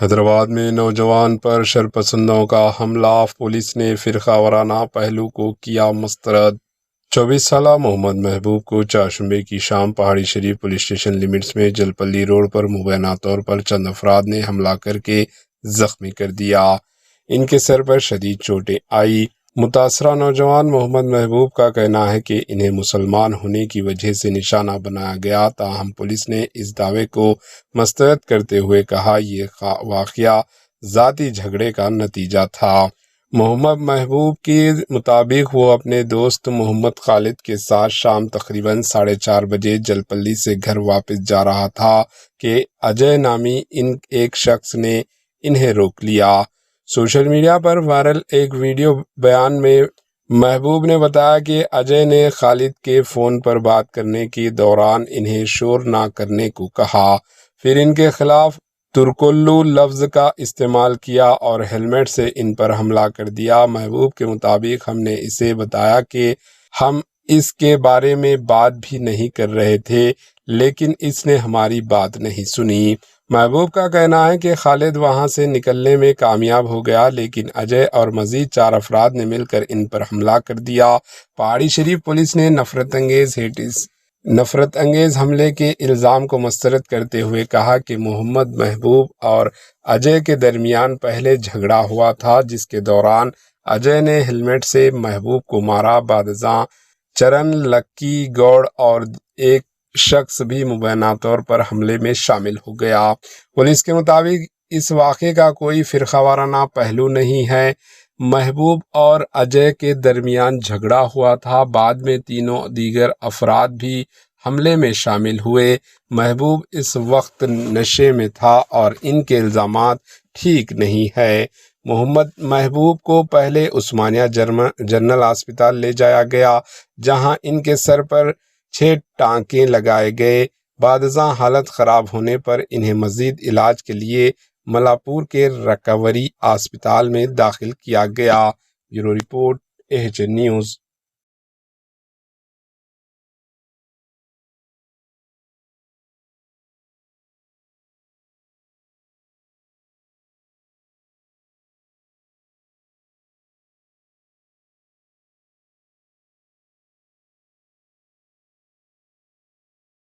حیدرآباد میں نوجوان پر شرپسندوں کا حملہ، پولیس نے فرقہ وارانہ پہلو کو کیا مسترد۔ 24 سالہ محمد محبوب کو چہارشنبے کی شام پہاڑی شریف پولیس اسٹیشن لمٹس میں جلپلی روڈ پر مبینہ طور پر چند افراد نے حملہ کر کے زخمی کر دیا۔ ان کے سر پر شدید چوٹیں آئی۔ متاثرہ نوجوان محمد محبوب کا کہنا ہے کہ انہیں مسلمان ہونے کی وجہ سے نشانہ بنایا گیا، تاہم پولیس نے اس دعوے کو مسترد کرتے ہوئے کہا یہ واقعہ ذاتی جھگڑے کا نتیجہ تھا۔ محمد محبوب کے مطابق وہ اپنے دوست محمد خالد کے ساتھ شام تقریباً 4:30 بجے جلپلی سے گھر واپس جا رہا تھا کہ اجے نامی ایک شخص نے انہیں روک لیا۔ سوشل میڈیا پر وائرل ایک ویڈیو بیان میں محبوب نے بتایا کہ اجے نے خالد کے فون پر بات کرنے کے دوران انہیں شور نہ کرنے کو کہا، پھر ان کے خلاف ترکلو لفظ کا استعمال کیا اور ہیلمٹ سے ان پر حملہ کر دیا۔ محبوب کے مطابق ہم نے اسے بتایا کہ ہم اس کے بارے میں بات بھی نہیں کر رہے تھے، لیکن اس نے ہماری بات نہیں سنی۔ محبوب کا کہنا ہے کہ خالد وہاں سے نکلنے میں کامیاب ہو گیا، لیکن اجے اور مزید 4 افراد نے مل کر ان پر حملہ کر دیا۔ پہاڑی شریف پولیس نے نفرت انگیز حملے کے الزام کو مسترد کرتے ہوئے کہا کہ محمد محبوب اور اجے کے درمیان پہلے جھگڑا ہوا تھا، جس کے دوران اجے نے ہیلمٹ سے محبوب کو مارا۔ بعد ازاں چرن لکی گوڑ اور ایک شخص بھی مبینہ طور پر حملے میں شامل ہو گیا۔ پولیس کے مطابق اس واقعے کا کوئی فرقہ وارانہ پہلو نہیں ہے۔ محبوب اور اجے کے درمیان جھگڑا ہوا تھا، بعد میں تینوں دیگر افراد بھی حملے میں شامل ہوئے۔ محبوب اس وقت نشے میں تھا اور ان کے الزامات ٹھیک نہیں ہے۔ محمد محبوب کو پہلے عثمانیہ جنرل ہسپتال لے جایا گیا، جہاں ان کے سر پر 6 ٹانکے لگائے گئے۔ بعد ازاں حالت خراب ہونے پر انہیں مزید علاج کے لیے ملاپور کے ریکوری ہسپتال میں داخل کیا گیا۔ Bureau report, AHN news.